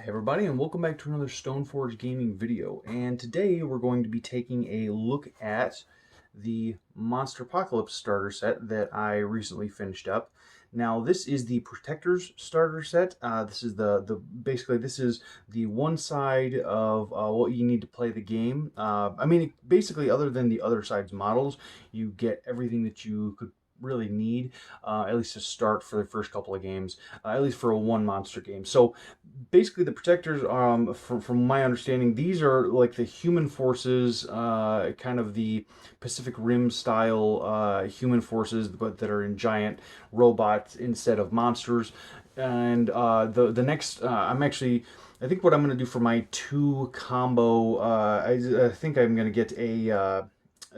Hey everybody, and welcome back to another Stoneforge gaming video. And today we're going to be taking a look at the Monsterpocalypse starter set that I recently finished up. Now this is the Protectors starter set. This is basically this is the one side of what you need to play the game. Basically, other than the other side's models, you get everything that you could really need, at least to start for the first couple of games, at least for a one monster game. So basically the protectors, from my understanding, these are like the human forces, kind of the Pacific Rim style human forces, but that are in giant robots instead of monsters. And the next, I think what I'm going to do for my two combo, I think I'm going to get a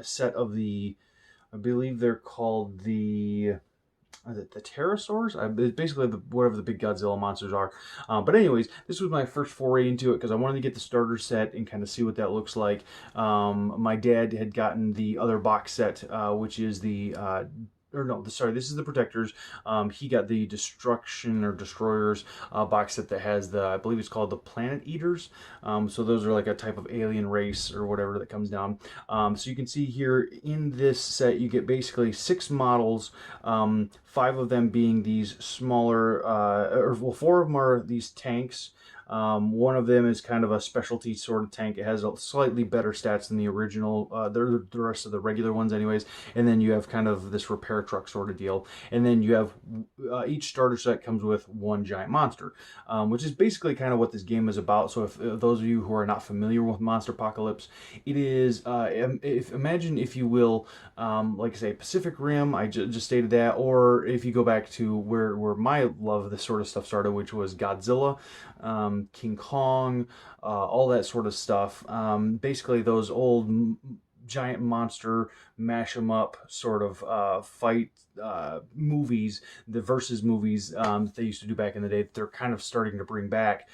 set of I believe they're called the pterosaurs. Basically whatever the big Godzilla monsters are. But anyways, this was my first foray into it because I wanted to get the starter set and kind of see what that looks like. My dad had gotten the other box set, which is this is the Protectors. He got the Destruction or Destroyers box set that has I believe it's called the Planet Eaters. So those are like a type of alien race or whatever that comes down. So you can see here in this set, you get basically 6 models, 5 of them being these smaller, four of them are these tanks. One of them is kind of a specialty sort of tank. It has a slightly better stats than the original, the rest of the regular ones anyways. And then you have kind of this repair truck sort of deal. And then you have, each starter set comes with one giant monster, which is basically kind of what this game is about. So if those of you who are not familiar with Monsterpocalypse, it is, imagine if you will, like I say, Pacific Rim, I just stated that, or if you go back to where my love of this sort of stuff started, which was Godzilla, King Kong, all that sort of stuff. Basically, those old giant monster mash 'em up sort of fight movies, the versus movies that they used to do back in the day. That they're kind of starting to bring back.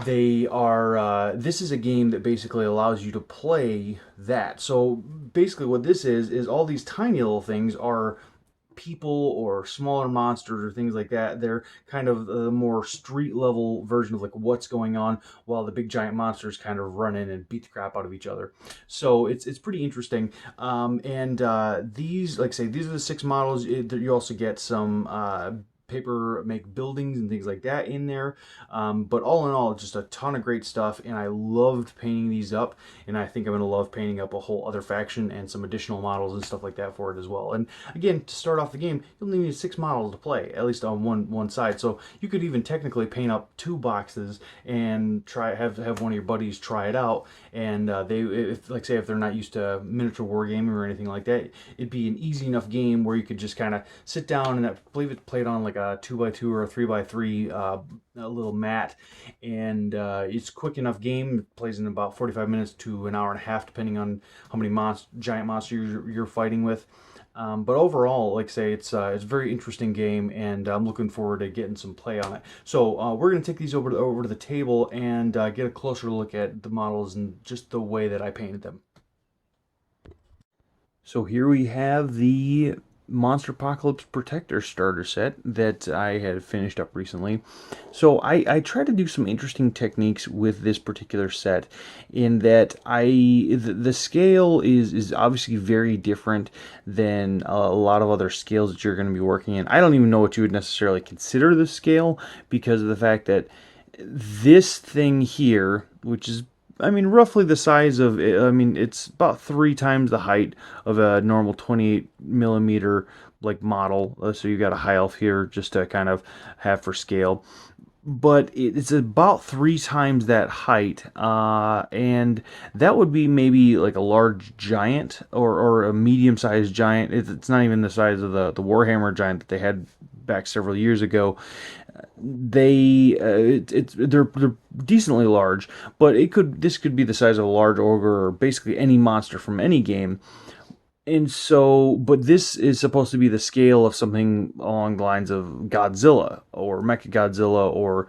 This is a game that basically allows you to play that. So basically, what this is all these tiny little things are people or smaller monsters or things like that. They're kind of the more street level version of like what's going on, while the big giant monsters kind of run in and beat the crap out of each other. So it's pretty interesting. These, like I say, these are the 6 models. You also get some paper make buildings and things like that in there, but all in all, just a ton of great stuff, and I loved painting these up, and I think I'm going to love painting up a whole other faction and some additional models and stuff like that for it as well. And again, to start off the game, you'll need 6 models to play, at least on one side. So you could even technically paint up 2 boxes and have one of your buddies try it out, and if they're not used to miniature wargaming or anything like that, it'd be an easy enough game where you could just kind of sit down, and I believe it played on like a 2x2 or a 3x3 a little mat, and it's quick enough game. It plays in about 45 minutes to an hour and a half, depending on how many giant monsters you're fighting with. But overall, like I say, it's a very interesting game, and I'm looking forward to getting some play on it. So we're going to take these over to the table and get a closer look at the models and just the way that I painted them. So here we have the Monsterpocalypse Protector starter set that I had finished up recently. So I try to do some interesting techniques with this particular set, in that the scale is obviously very different than a lot of other scales that you're going to be working in. I don't even know what you would necessarily consider the scale, because of the fact that this thing here, which is roughly the size of, it's about 3 times the height of a normal 28 millimeter like model. So you got a high elf here just to kind of have for scale. But it's about 3 times that height, and that would be maybe like a large giant or a medium-sized giant. It's not even the size of the Warhammer giant that they had back several years ago. They're decently large, but this could be the size of a large ogre or basically any monster from any game. And so, but this is supposed to be the scale of something along the lines of Godzilla or Mechagodzilla or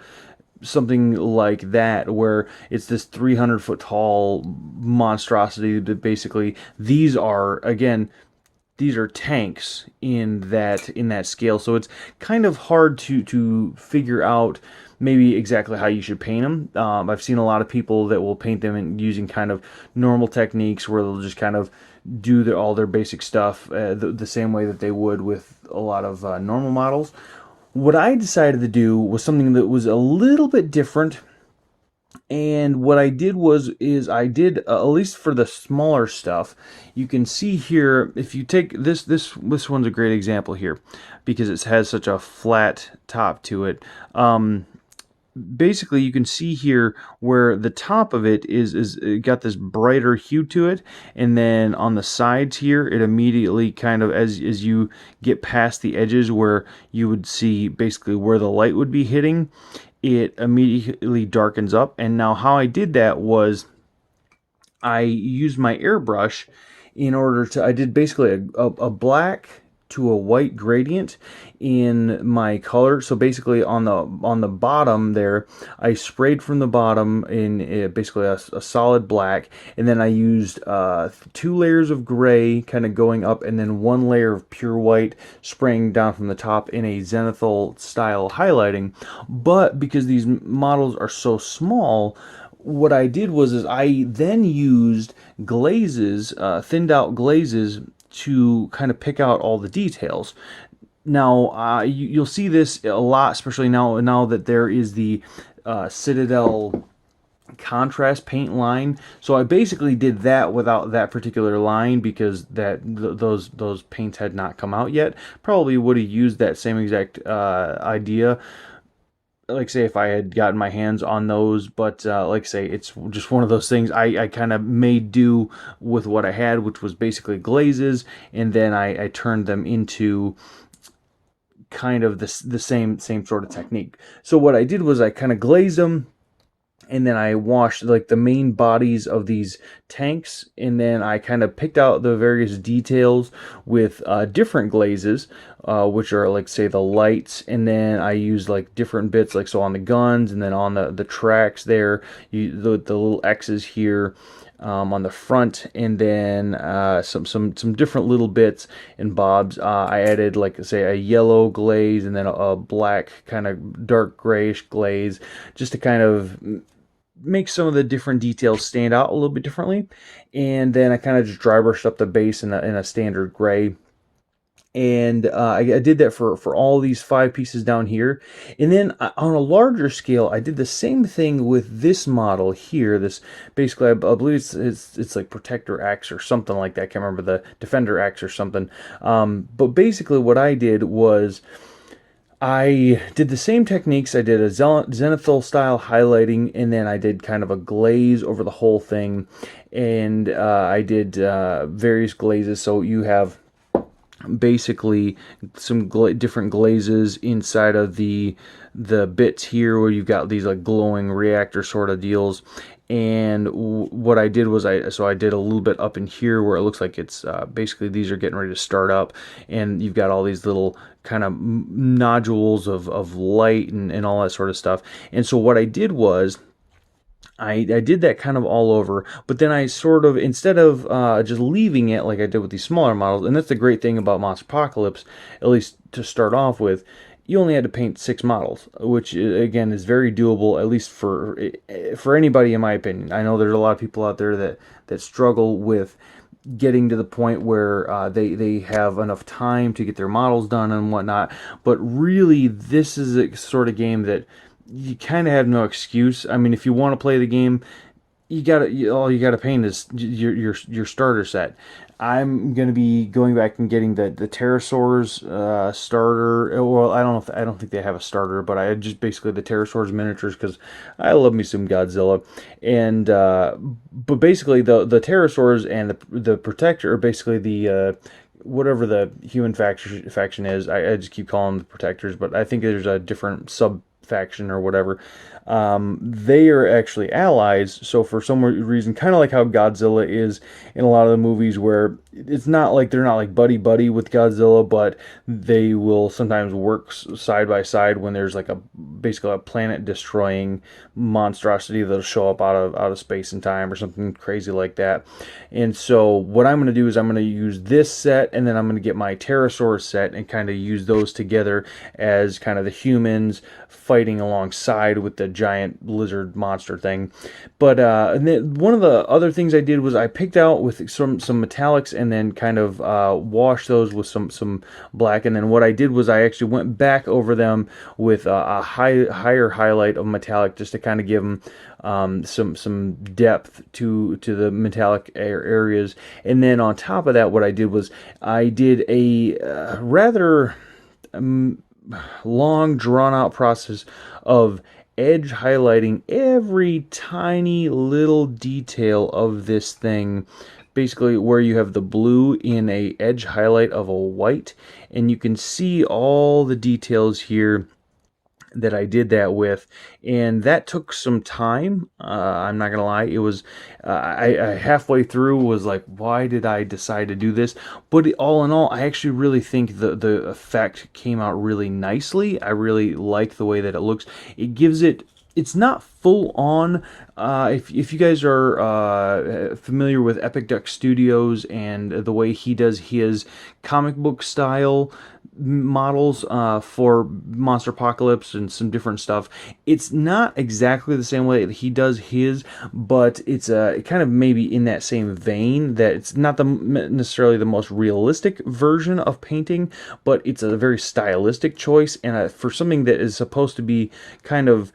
something like that, where it's this 300-foot tall monstrosity that basically these are tanks in that scale. So it's kind of hard to figure out maybe exactly how you should paint them. I've seen a lot of people that will paint them in using kind of normal techniques where they'll just kind of do all their basic stuff the same way that they would with a lot of normal models. What I decided to do was something that was a little bit different. And what I did is I did at least for the smaller stuff. You can see here, if you take this one's a great example here because it has such a flat top to it. Basically, you can see here where the top of it is it got this brighter hue to it, and then on the sides here, it immediately kind of as you get past the edges where you would see basically where the light would be hitting, it immediately darkens up. And now how I did that was I used my airbrush in order to, I did basically a black to a white gradient in my color. So basically on the bottom there, I sprayed from the bottom in basically a solid black, and then I used 2 layers of gray kind of going up, and then 1 layer of pure white spraying down from the top in a zenithal style highlighting. But because these models are so small, what I did was I then used glazes, thinned out glazes, to kind of pick out all the details. Now, you'll see this a lot, especially now that there is the Citadel contrast paint line. So I basically did that without that particular line because those paints had not come out yet. Probably would have used that same exact idea, like say if I had gotten my hands on those, but like say it's just one of those things. I kind of made do with what I had, which was basically glazes, and then I turned them into kind of the same sort of technique. So what I did was I kind of glazed them, and then I washed like the main bodies of these tanks, and then I kind of picked out the various details with different glazes, which are like say the lights, and then I used like different bits, like so on the guns, and then on the tracks there, the little X's here. On the front, and then some different little bits and bobs. I added like say a yellow glaze, and then a black kind of dark grayish glaze, just to kind of make some of the different details stand out a little bit differently. And then I kind of just dry brushed up the base in a standard gray. And I did that for all these 5 pieces down here. And then on a larger scale, I did the same thing with this model here. This basically, I believe it's like Protector X or something like that. I can't remember, the Defender X or something. But basically what I did was I did the same techniques. I did a zenithal style highlighting, and then I did kind of a glaze over the whole thing. And I did various glazes. So you have basically some different glazes inside of the bits here where you've got these like glowing reactor sort of deals. And what I did was I did a little bit up in here where it looks like it's basically these are getting ready to start up, and you've got all these little kind of nodules of light and all that sort of stuff. And so what I did was I did that kind of all over, but then I sort of, instead of just leaving it like I did with these smaller models, and that's the great thing about Monsterpocalypse, at least to start off with, you only had to paint 6 models, which again is very doable, at least for anybody in my opinion. I know there's a lot of people out there that struggle with getting to the point where they have enough time to get their models done and whatnot, but really this is a sort of game that you kind of have no excuse. I mean, if you want to play the game, all you gotta paint is your starter set. I'm gonna be going back and getting the pterosaurs starter. Well, I don't think they have a starter, but I just basically the pterosaurs miniatures because I love me some Godzilla. And but basically the pterosaurs and the protector are basically the whatever the human faction is. I just keep calling them the protectors, but I think there's a different sub faction or whatever. they are actually allies. So for some reason, kind of like how Godzilla is in a lot of the movies, where it's not like they're not like buddy buddy with Godzilla, but they will sometimes work side by side when there's like a basically a planet destroying monstrosity that'll show up out of space and time or something crazy like that. And so what I'm going to do is I'm going to use this set, and then I'm going to get my pterosaur set and kind of use those together as kind of the humans fighting alongside with the giant lizard monster thing. But and then one of the other things I did was I picked out with some metallics and then kind of washed those with some black. And then what I did was I actually went back over them with a higher highlight of metallic, just to kind of give them some depth to the metallic areas. And then on top of that, what I did was I did a rather long drawn out process of edge highlighting every tiny little detail of this thing, basically where you have the blue in a edge highlight of a white, and you can see all the details here that I did that with, and that took some time. I'm not gonna lie, it was I halfway through was like, why did I decide to do this? But all in all, I actually really think the effect came out really nicely. I really like the way that it looks. It gives it, it's not full on. If you guys are familiar with Epic Duck Studios and the way he does his comic book style models for Monsterpocalypse and some different stuff, it's not exactly the same way that he does his, but it's kind of maybe in that same vein, that it's not necessarily the most realistic version of painting, but it's a very stylistic choice, and for something that is supposed to be kind of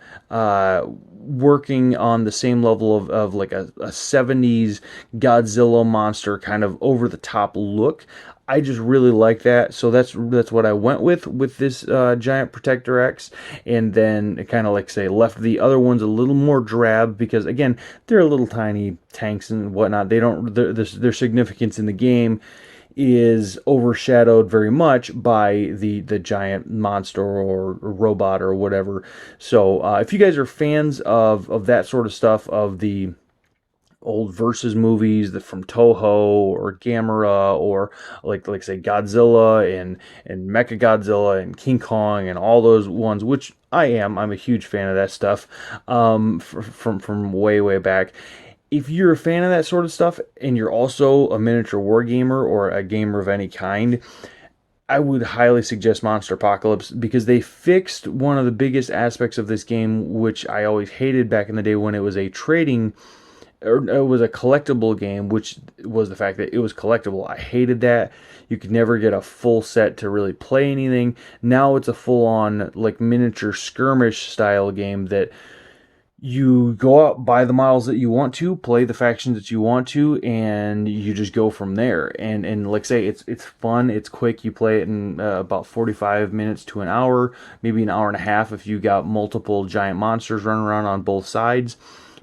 working on the same level of like a 70s Godzilla monster kind of over the top look. I just really like that, so that's what I went with this Giant Protector X, and then kind of like say left the other ones a little more drab, because again, they're little tiny tanks and whatnot. They don't, their significance in the game is overshadowed very much by the giant monster or robot or whatever. So if you guys are fans of that sort of stuff, of the old versus movies that from Toho or Gamera, or like say Godzilla and Mechagodzilla and King Kong and all those ones, which I'm a huge fan of that stuff from way back. If you're a fan of that sort of stuff and you're also a miniature war gamer or a gamer of any kind, I would highly suggest Monsterpocalypse, because they fixed one of the biggest aspects of this game, which I always hated back in the day when it was a trading, or it was a collectible game, which was the fact that it was collectible. I hated that. You could never get a full set to really play anything. Now it's a full-on like miniature skirmish style game that you go out, buy the models that you want to, play the factions that you want to, and you just go from there. And like say, it's fun, it's quick. You play it in about 45 minutes to an hour, maybe an hour and a half if you got multiple giant monsters running around on both sides.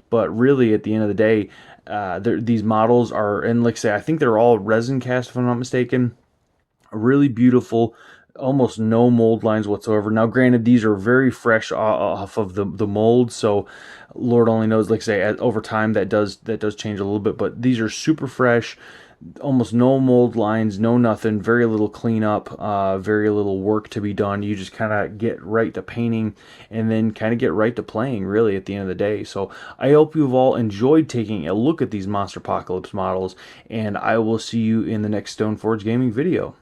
But really, at the end of the day, these models are, and like I say, I think they're all resin cast, if I'm not mistaken. Really beautiful, almost no mold lines whatsoever. Now, granted, these are very fresh off of the mold, so Lord only knows, like I say, over time that does change a little bit. But these are super fresh. Almost no mold lines, no nothing, very little cleanup, very little work to be done. You just kind of get right to painting and then kind of get right to playing, really, at the end of the day. So I hope you've all enjoyed taking a look at these Monsterpocalypse models, and I will see you in the next Stoneforge Gaming video.